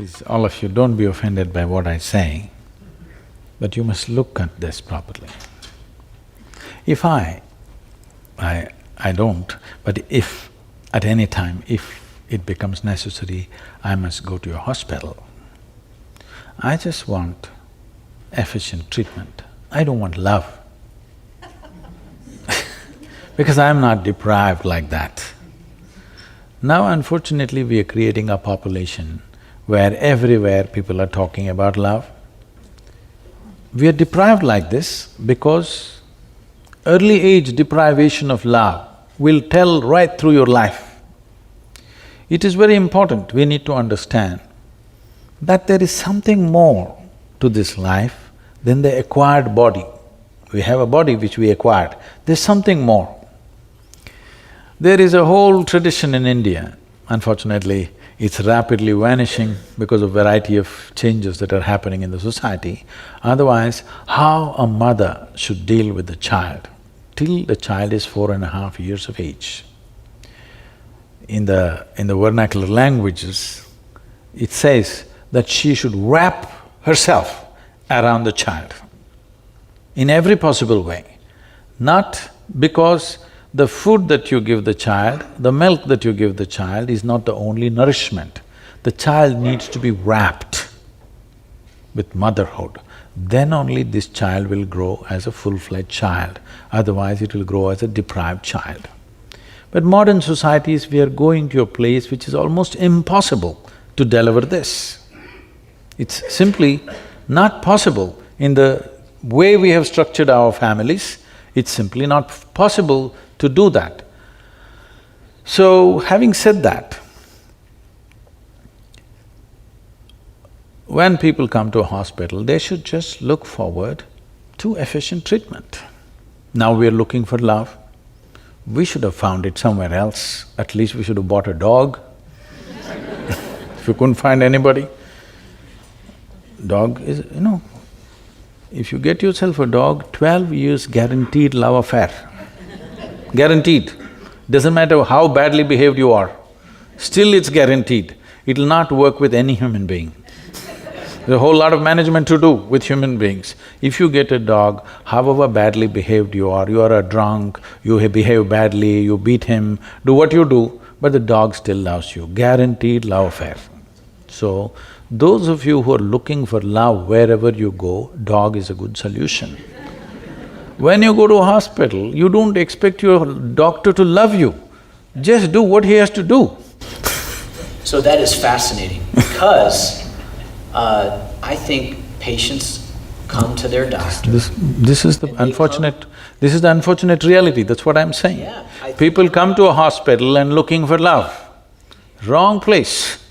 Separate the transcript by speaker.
Speaker 1: Please, all of you, don't be offended by what I say, but you must look at this properly. If I don't, but if at any time, if it becomes necessary, I must go to a hospital, I just want efficient treatment. I don't want love because I'm not deprived like that. Now unfortunately we are creating a population where everywhere people are talking about love. We are deprived like this because early age deprivation of love will tell right through your life. It is very important, we need to understand that there is something more to this life than the acquired body. We have a body which we acquired, there's something more. There is a whole tradition in India, unfortunately it's rapidly vanishing because of variety of changes that are happening in the society. Otherwise, how a mother should deal with the child till the child is 4.5 years of age. In the vernacular languages, it says that she should wrap herself around the child in every possible way. Not because the food that you give the child, the milk that you give the child is not the only nourishment. The child needs to be wrapped with motherhood. Then only this child will grow as a full-fledged child, otherwise it will grow as a deprived child. But modern societies, we are going to a place which is almost impossible to deliver this. It's simply not possible in the way we have structured our families, it's simply not possible to do that. So, having said that, when people come to a hospital, they should just look forward to efficient treatment. Now we are looking for love, we should have found it somewhere else, at least we should have bought a dog if you couldn't find anybody. Dog is… if you get yourself a dog, 12 years guaranteed love affair. Guaranteed. Doesn't matter how badly behaved you are, still it's guaranteed. It'll not work with any human being. There's a whole lot of management to do with human beings. If you get a dog, however badly behaved you are a drunk, you behave badly, you beat him, do what you do, but the dog still loves you, guaranteed love affair. So, those of you who are looking for love wherever you go, dog is a good solution. When you go to a hospital, you don't expect your doctor to love you, just do what he has to do.
Speaker 2: So that is fascinating because I think patients come to their doctor.
Speaker 1: This is the unfortunate reality, that's what I'm saying.
Speaker 2: Yeah,
Speaker 1: People come to a hospital and looking for love. Wrong place.